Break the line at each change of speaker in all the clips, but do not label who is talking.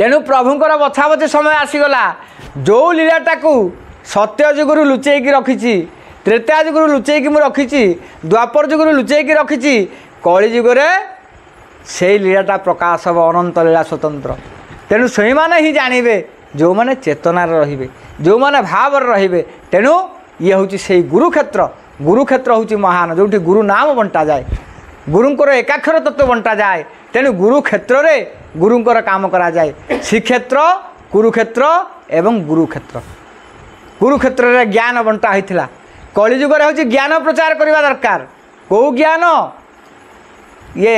तेणु प्रभुंर बछा बछी समय आसीगला जो लीलाटा को सत्य जुगुरु लुचेकी रखी त्रेता जुगुरु लुचेकी मु रखी द्वापर जुगुरु लुचेकी रखी कली जुगरे से लीलाटा प्रकाश हम अनंत लीला स्वतंत्र। तेणु से मैंने ही जानवे जो मैंने चेतनार रे जो मैंने भाव रे। तेणु ये हूँ से गुरुक्षेत्र गुरुक्षेत्र हूँ महान जो गुरु नाम बंटा जाए गुरुंकर एकाक्षर तत्व बंटा जाए। तेणु गुरुक्षेत्र रे गुरुंकर काम करा जाए श्रीक्षेत्र कुरुक्षेत्र एवं गुरुक्षेत्र कुरुक्षेत्र रे ज्ञान बंटा होता कलिजुगर हूँ ज्ञान प्रचार करने दरकार कौ ज्ञान ये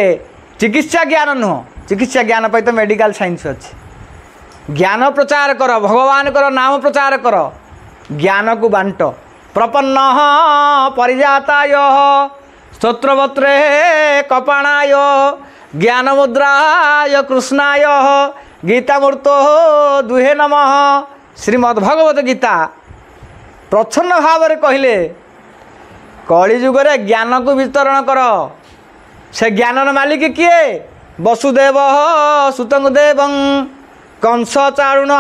चिकित्सा ज्ञान नुह चिकित्सा ज्ञान पर तो मेडिकल साइंस अच्छी ज्ञान प्रचार कर भगवान कर नाम प्रचार कर ज्ञान को बांट प्रपन्न परिजाताय स्तोत्रवत्रे कपाणाय ज्ञान मुद्राय कृष्णाय गीतामूर्तो दुहे नमः। श्रीमद्भगवत गीता प्रच्छन्न भाव कहले कलिजुगरे ज्ञान को वितरण कर से ज्ञानर मालिक किए वसुदेव सुतंग देव कंस चारुण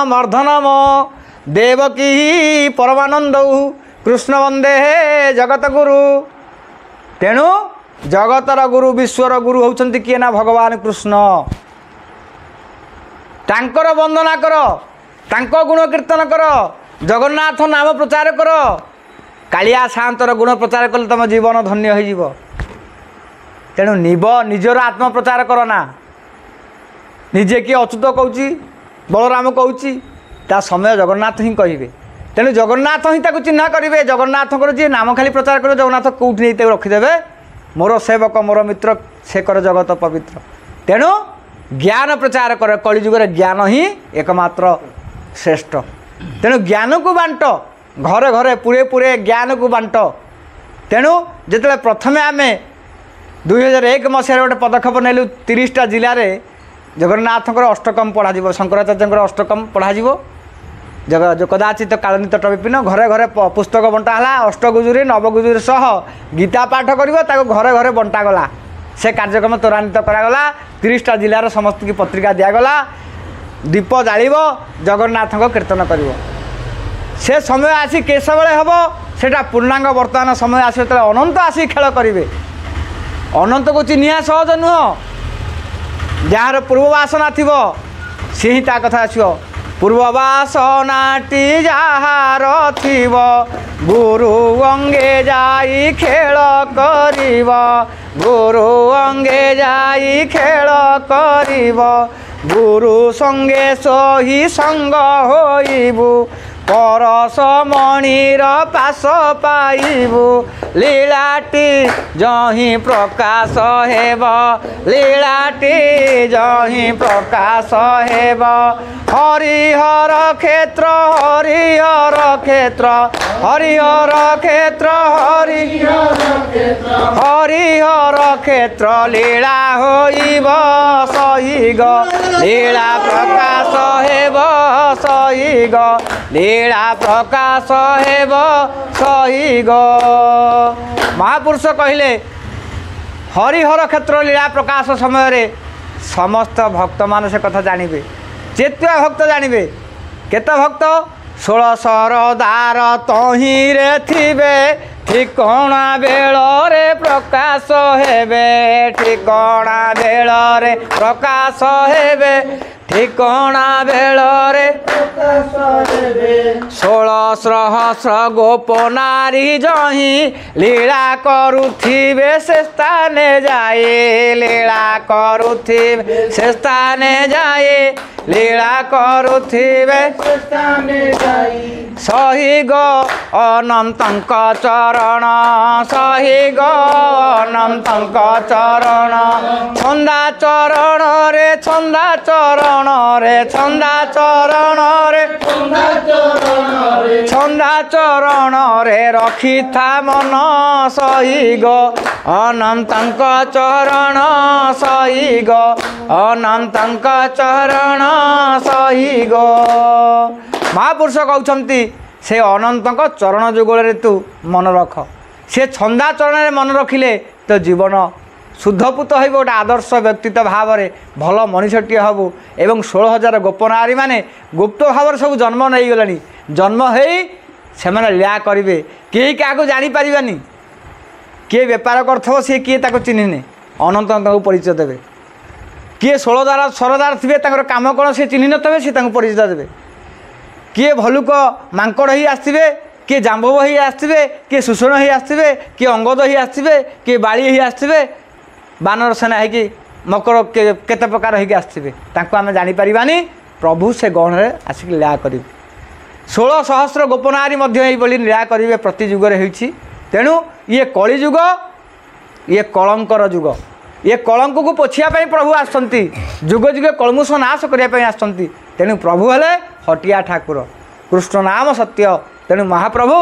मर्धनम देवकी परमानंद कृष्ण वंदे जगत गुरु। तेणु जगतर गुरु विश्वर गुरु होउछंती किए ना भगवान कृष्ण तांकर वंदना कर तांको गुण कीर्तन कर जगन्नाथ नाम प्रचार कर कालिया शांतर गुण प्रचार कले तुम जीवन धन्य हो जीव। तेणु निजर आत्म प्रचार कर ना निजे किए अच्युत कहूँ बलराम कहूँ ता समय जगन्नाथ ही कहे। तेणु जगन्नाथ ही ताको चिन्ह करेंगे जगन्नाथ जी नाम खाली प्रचार कर जगन्नाथ कौटी नहीं रखिदेवे मोर सेवक मोर मित्र से कर जगत पवित्र। तेणु ज्ञान प्रचार कर कलिजुगर ज्ञान ही एकमात्र श्रेष्ठ। तेणु ज्ञान को बांट घरे घरे पूरे पूरे ज्ञान को बांट। तेणु जिते प्रथम आम 2001 मसीह गोटे पदक्षेप नेलु 30टा जिले में जगन्नाथर अष्टकम पढ़ा शंकराचार्य अष्टकम पढ़ा जो कदाचित कालनीत विपिन घरे घरे पुस्तक बंटाला अष्टगुजुरी नवगुजुरी सह गीता पाठ कर घरे घरे बंटागला से कार्यक्रम त्वरान्वित करागला 30टा जिलार समस्त की पत्रिका दिगला दीप जाल जगन्नाथ कीर्तन कर से समय आसी केस बेले हम सेटा पूर्णांग बर्तमान समय आस अनंत आसी खेल करेंगे अनंत को चिन्हिया सहज नुह जार पूर्ववासना थी सी ही ता कथा आसो पूर्ववासनाटी जार थिव गुरु अंगे जाई खेल करिव गुरु अंगे जाई खेल करिव गुरु संगे सही संग होइबु परस मणिर पास पाइबु लीलाटी जही प्रकाश हेब लीलाटी जही प्रकाश हेब हरिहर क्षेत्र हरिहर क्षेत्र हरिहर क्षेत्र हरिहर क्षेत्र लीला होइब सही ग लीला प्रकाश हेब सही ग लीला प्रकाश हेब सही ग। महापुरुष कहले हरिहर क्षेत्र लीला प्रकाश समय समस्त भक्त मान से कथा जानवे चेतुआ भक्त जानवे केते भक्त 16 सरदार तहिरे थिबे ठिकणा बेलरे प्रकाश हेबे ठिकणा बेलरे प्रकाश हेबे ठिकणा बेलरे 16 सहस्र गोप नारी जही लीला करुथिबे से स्थाने जाए लीला करुथिबे से स्थाने जाए लीला करुथिबे सही ग अनंतंक चरण सही ग अनंतंक चरण छंदा चरण रे छंदा चरण रे छंदा चरण रे छंदा चरण रे रखी था मन सही ग अनंतंक चरण सही ग अनंतंक चरण सही ग। महापुरुष कहते से अनंतक चरण जुगल तू मन रख से छंदा चरण मन रखिले तो जीवन शुद्धपूत हो गोटे आदर्श व्यक्तित्व भाव में भल मनीषटी हबू एवं 16,000 गोपनारी माने गुप्त भाव सब जन्म नहीं गला जन्म हो से लीला करेंगे किए क्या जापारानी किए बेपार कर सी किए चिन्हने अनंत परिचय देवे किए 16 सरदार थे कम कौन सी चिन्ह थे सी परिचय देवे किए भलुक मांकड़ ही आसवे किए जाम्बव ही आसवे किए सुषण ही आसवे किए अंगद ही आसवे किए बाली ही आसवे बानर सेना है मकर केते प्रकार होगी आसवे आम जापारानी प्रभु से गहन में आसिक लीला करेंगे 16,000 गोपनारी लीला करेंगे प्रति जुगे होती तेणु ये कलिजुग ये कलंकर जुग ये कलंक को पोछापी प्रभु आसती जुग जुगे कलमुष नाश करने आसती तेणु प्रभु हेले हटिया ठाकुर कृष्ण नाम सत्य तेणु महाप्रभु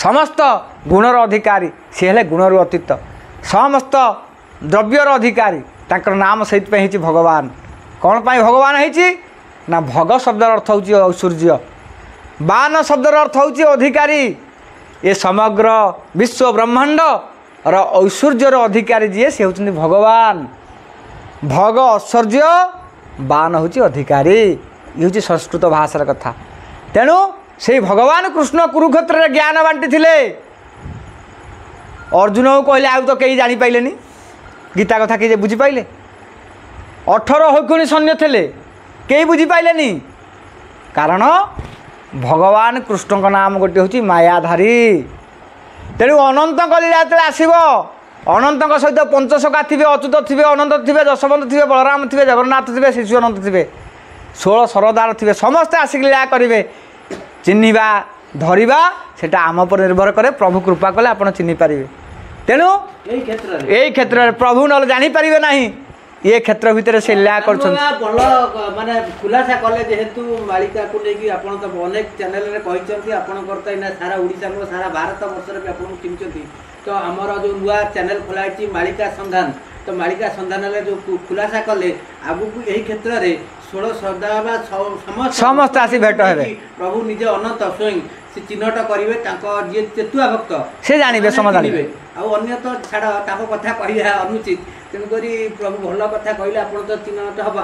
समस्त गुणर अधिकारी सी हेले गुणरु अतीत समस्त द्रव्यर अधिकारी ताकर नाम से भगवान कौन पाई भगवान है ना भग शब्दर अर्थ हूँ ऐश्वर्य बान शब्दर अर्थ हूँ अधिकारी ये समग्र विश्व ब्रह्मांड ऐश्वर्यर अधिकारी जी सी हूँ भगवान भग ऐश्वर्य बान हूँ अधिकारी ये हूँ संस्कृत भाषार कथा तेणु से भगवान कृष्ण कुरुक्षेत्र में ज्ञान बांटी थे अर्जुन को कहले आउ तो कहीं जापारे गीता कथा किए बुझीपारे 18 हकुणी सैन्य थे कई बुझीपारे कारण भगवान कृष्ण का नाम गोटे हूँ मायाधारी तेणु अनंत लीला जो आसव अनंत सहित पंचसखा थे अच्युत थे अनंत थे जशवंत थे बलराम थे जगन्नाथ थे शिशु अनंत थे 16 सरदार थे समस्ते आसिक लीला करेंगे चिन्हवा धरवा सेटा आम पर निर्भर करे प्रभु कृपा कले आप चिन्ह पारे तेणु यही क्षेत्र में प्रभु न जापारे ना ये क्षेत्र भितर से लीला कर
भल माने खुलासा कले जेहेतु मालिका को लेकिन आपन तो अनेक चैनल रे कहिसंती आपनकर तो इना सारा ओडिसा को सारा भारत वर्ष रे आपन चिन्हचंती तो हमर जो नुआ चैनल खोलाइछि मालिका संधान तो मालिका संधान रे जो खुलासा कले आगु को यही क्षेत्र रे 16 श्रद्धा
समस्त आसी भेट हेबे
प्रभु निजे अनंत स्वयं से चिन्हट करेंगे जी चेतुआ भक्त
से जानवे समझे
अन्य तो छाड़ कथा कह अनुचित तेणुक प्रभु भल कथा कहले आप तो चिन्हट हम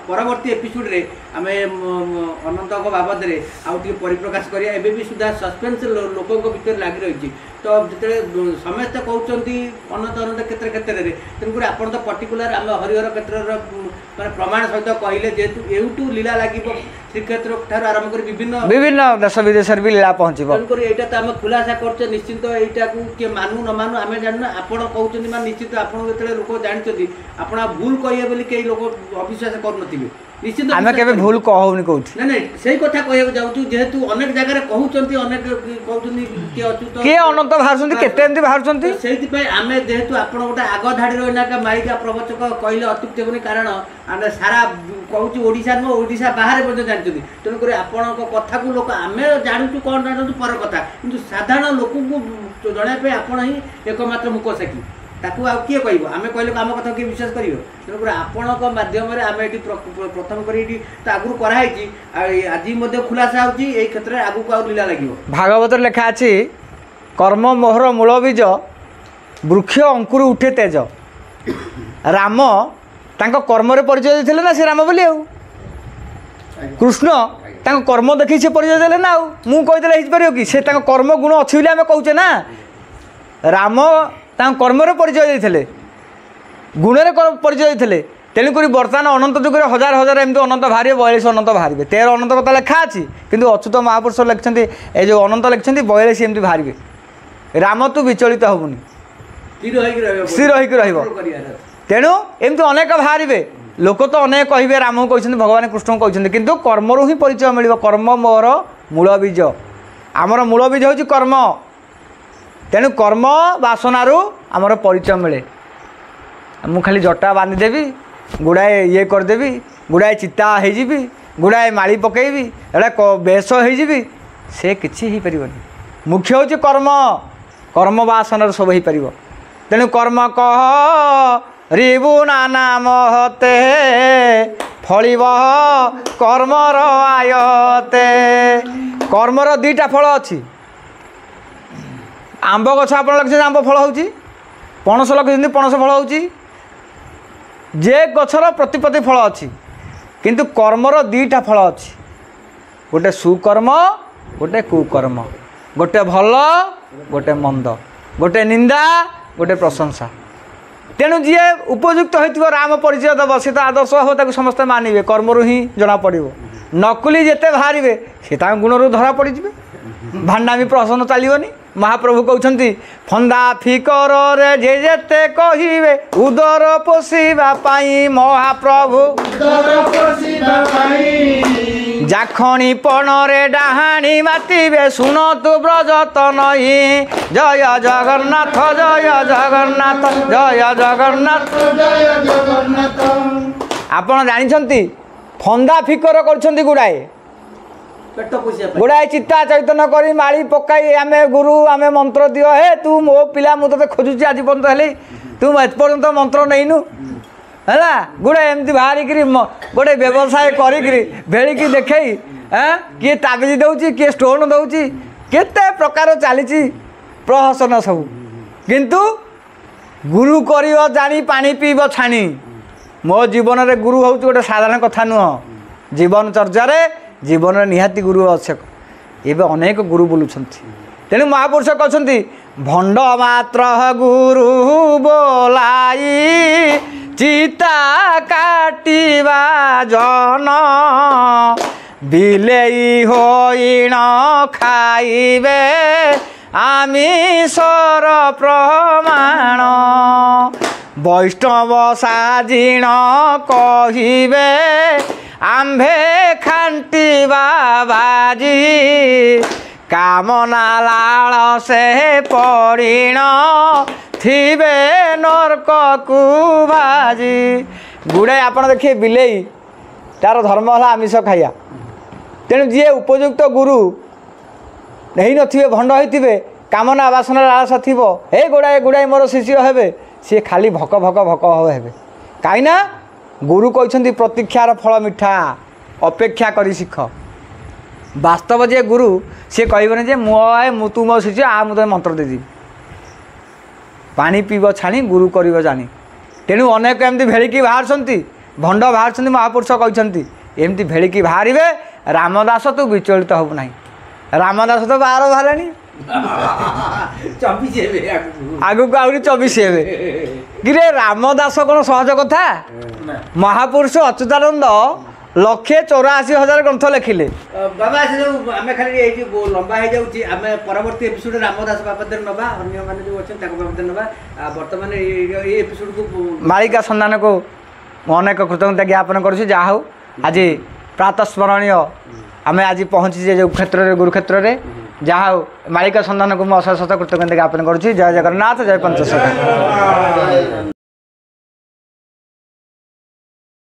परवर्ती एपिसोड रे आम अनंत बाबद परिप्रकाश करिया एबे भी सुधा सस्पेंस लोकों भितर लगी रही तो जो समस्ते कहते अनंत अनंत क्षेत्र क्षेत्र में तेणुक आप तो पर्टिकुलर आम हरिहर क्षेत्र मैं प्रमाण सहित कहले जेहेतु एवटू लीला लगे श्रीक्षेत्र ठार आरंभ कर विभिन्न
देश विदेश भी लीला पहुँच
तेणुक तो आम खुलासा कर निश्चित यहाँ किए मानू न मानू आम जानना आपड़ कहते मान निश्चित आपको जो लोक जानते आप भूल कहे बोली कई लोग अविश्वास कर निश्चित
आम के भूल कहूनी कौन
ना से कथा कह जाऊँ जेहेतु अनेक जगह कहते अनेक कहते
किए अनंत बाहर
से आम जेहेतु आप गोटे आग धाड़ी रही मालिका प्रवचक कहले अत्युक्ति होनी कारण आम सारा कहूँ ओडिशा नुह ओडिशा बाहर जानते तेणुक आपण कथा को लोक आम जानूँ कौन जानूँ पर कथा कि साधारण लोक को जनवाई आपण ही एकमात्र मुकसाकी ताकू आ किए कह आम कहले आम कथा किए विश्वास कर तेणुक आपण मध्यम आम प्रथम कर आगु कराई आज खुलासा होती क्षेत्र में आगू आ लीला लगे
भागवत लिखा अच्छी कर्म मोहर मूल बीज वृक्ष अंकुर उठे तेज राम तांको कर्म रे परिचय देते ना से राम बोली कृष्ण तांको कर्म देखी से परिचय देले ना मु कहीदेले हो पार कि से कर्म गुण अच्छी बोली आम कहचे ना राम तांको कर्म रे परिचय देते गुण रे परिचय देते तेणुक बर्तमान अनंत जुगे हजार हजार एमती अनंत बाहर 42 अनंत बाहर 13 अनंत कथा लिखा अच्छी किंतु अच्युत महापुरुष लिखते ये जो अनंत लिखते 42 एमती बाहर राम तू विचलित हबुनि स्थिर होकर तेणु एमती अनेक बाहर लोक तो अनेक कहे राम को कहते भगवान कृष्ण को कहते किंतु कर्मरु ही परिचय मिल कर्म मोर मूल बीज आमर मूल बीज हूँ कर्म तेणु कर्म बासनारू आमर परिचय मिले मु खाली जटा बांधिदेवी गुड़ाए ये करदेवी गुड़ाए चिता होजी गुड़ाए माली पकईबी एटा बेश होजी से किसी हो पार मुख्य हूँ कर्म कर्म बासनार सब हो पार तेणु कर्म कह रिबु नाना महते फलिब कर्मर आयते कर्मर दुईटा फल अच्छी आंब गछ आप लगे आंब फल हो ପଣସ ଲଗାଇଛନ୍ତି ପଣସ ଫଳ ହେଉଛି। ଯେ ଗଛର ପ୍ରତିପତ୍ତି ଫଳ ଅଛି କିନ୍ତୁ କର୍ମର ଦୁଇଟା ଫଳ ଅଛି, ଗୋଟେ ସୁକର୍ମ ଗୋଟେ କୁକର୍ମ, ଗୋଟେ ଭଲ ଗୋଟେ ମନ୍ଦ, ଗୋଟେ ନିନ୍ଦା ଗୋଟେ ପ୍ରଶଂସା। ତେଣୁ ଯିଏ ଉପଯୁକ୍ତ ହୋଇଥିବ ରାମ ପରିଚୟ ଦେବ ସେ ତ ଆଦର୍ଶ ହେବ, ତାକୁ ସମସ୍ତେ ମାନିବେ, କର୍ମରୁ ହିଁ ଜଣାପଡ଼ିବ। ନକୁଲି ଯେତେ ବାହାରିବେ ସେ ତାଙ୍କ ଗୁଣରୁ ଧରା ପଡ଼ିଯିବେ, ଭାଣ୍ଡାମି ପ୍ରହସନ ଚାଲିବନି। ମହାପ୍ରଭୁ କହୁଛନ୍ତି ଫନ୍ଦା ଫିକରରେ ଯେ ଯେତେ କହିବେ ଉଦର ପୋଷିବା ପାଇଁ ମହାପ୍ରଭୁ ଜାଖଣି ପଣରେ ଡାହାଣୀ ମାତିବେ ଶୁଣତୁ ବ୍ରଜତ ନଇ। ଜୟ ଜଗନ୍ନାଥ ଜୟ ଜଗନ୍ନାଥ ଜୟ ଜଗନ୍ନାଥ। ଆପଣ ଜାଣିଛନ୍ତି ଫନ୍ଦା ଫିକର କରୁଛନ୍ତି ଗୁଡ଼ାଏ
ପେଟ ପୋଷିବା ପାଇଁ
ଗୁଡ଼ାଏ ଚିତା ଚୈତନ୍ୟ କରି ମାଳି ପକାଇ ଆମେ ଗୁରୁ ଆମେ ମନ୍ତ୍ର ଦିଅ, ହେ ତୁ ମୋ ପିଲା ମୁଁ ତୋତେ ଖୋଜୁଛି ଆଜି ପର୍ଯ୍ୟନ୍ତ ହେଲି, ତୁ ଏପର୍ଯ୍ୟନ୍ତ ମନ୍ତ୍ର ନେଇନୁ ହେଲା। ଗୁଡ଼ାଏ ଏମିତି ବାହାରିକିରି ଗୋଟେ ବ୍ୟବସାୟ କରିକିରି ଭେଳିକି ଦେଖେଇ କିଏ ତାବିଜ ଦେଉଛି କିଏ ଷ୍ଟୋନ୍ ଦେଉଛି, କେତେ ପ୍ରକାର ଚାଲିଛି ପ୍ରହସନ ସବୁ। କିନ୍ତୁ ଗୁରୁ କରିବ ଜାଣି ପାଣି ପିଇବ ଛାଣି। ମୋ ଜୀବନରେ ଗୁରୁ ହେଉଛି ଗୋଟେ ସାଧାରଣ କଥା ନୁହଁ, ଜୀବନ ଚର୍ଚ୍ଚାରେ ଜୀବନରେ ନିହାତି ଗୁରୁ ଆବଶ୍ୟକ। ଏବେ ଅନେକ ଗୁରୁ ବୁଲୁଛନ୍ତି। ତେଣୁ ମହାପୁରୁଷ କହିଛନ୍ତି ଭଣ୍ଡ ମାତ୍ର ଗୁରୁ ବୋଲାଇ ଚିତା କାଟିବା ଜନ ବିଲେଇ ହୋଇଣ ଖାଇବେ ଆମିଷର ପ୍ରମାଣ। ବୈଷ୍ଣବ ସାଜିଣ କହିବେ ଆମ୍ଭେ ଖାଣ୍ଟିବା ବାଜି କାମନା ଲାଳ ସେ ପଡ଼ିଣ ଥିବେ ନର୍କକୁ ଭାଜି। ଗୁଡ଼ାଏ ଆପଣ ଦେଖିବେ ବିଲେଇ ତାର ଧର୍ମ ହେଲା ଆମିଷ ଖାଇବା। ତେଣୁ ଯିଏ ଉପଯୁକ୍ତ ଗୁରୁ ହେଇନଥିବେ ଭଣ୍ଡ ହେଇଥିବେ କାମନା ବାସନା ଲାଳସ ଥିବ, ହେ ଗୁଡ଼ାଏ ଗୁଡ଼ାଏ ମୋର ଶିଷ୍ୟ ହେବେ, ସିଏ ଖାଲି ଭକ ଭକ ଭକ ହେବେ। କାହିଁକିନା ଗୁରୁ କହିଛନ୍ତି ପ୍ରତୀକ୍ଷାର ଫଳ ମିଠା, ଅପେକ୍ଷା କରି ଶିଖ। ବାସ୍ତବ ଯିଏ ଗୁରୁ ସିଏ କହିବନି ଯେ ମୁଁ ତୁ ମୋ ଶିଷ୍ୟ ମୁଁ ତୋତେ ମନ୍ତ୍ର ଦେଇଦେବି। ପାଣି ପିଇବ ଛାଣି ଗୁରୁ କରିବ ଜାଣି। ତେଣୁ ଅନେକ ଏମିତି ଭେଳିକି ବାହାରୁଛନ୍ତି, ଭଣ୍ଡ ବାହାରୁଛନ୍ତି। ମହାପୁରୁଷ କହିଛନ୍ତି ଏମିତି ଭେଳିକି ବାହାରିବେ ରାମଦାସ ତୁ ବିଚଳିତ ହେବୁ ନାହିଁ। ରାମଦାସ ତ 12 ବାହାରିଲାଣି,
24 ହେବେ
ଆଗକୁ ଆହୁରି 24 ହେବେ। କିରେ ରାମଦାସ କ'ଣ ସହଜ କଥା? ମହାପୁରୁଷ ଅଚ୍ୟୁତାନନ୍ଦ 1,84,000 ଗ୍ରନ୍ଥ ଲେଖିଲେ।
ବାବା ସେ ଯୋଉ ଆମେ ଖାଲି ଏଇ ଯୋଉ ଲମ୍ବା ହେଇଯାଉଛି, ଆମେ ପରବର୍ତ୍ତୀ ଏପିସୋଡରେ ରାମଦାସ ବାବଦରେ ନେବା, ଅନ୍ୟମାନେ ଯୋଉ ଅଛନ୍ତି ତାଙ୍କ ବାବଦରେ ନେବା। ବର୍ତ୍ତମାନ ଏଇ ଏପିସୋଡକୁ
ମାଳିକା ସନ୍ଧାନକୁ ମୁଁ ଅନେକ କୃତଜ୍ଞତା ଜ୍ଞାପନ କରୁଛି। ଯାହା ହେଉ ଆଜି ପ୍ରାତଃସ୍ମରଣୀୟ ଆମେ ଆଜି ପହଞ୍ଚିଛେ ଯେଉଁ କ୍ଷେତ୍ରରେ ଗୁରୁ କ୍ଷେତ୍ରରେ। ଯାହା ହେଉ ମାଳିକା ସନ୍ଧାନକୁ ମୁଁ ଅଶେଷ କୃତଜ୍ଞତା ଜ୍ଞାପନ କରୁଛି। ଜୟ ଜଗନ୍ନାଥ, ଜୟ ପଞ୍ଚସଖା।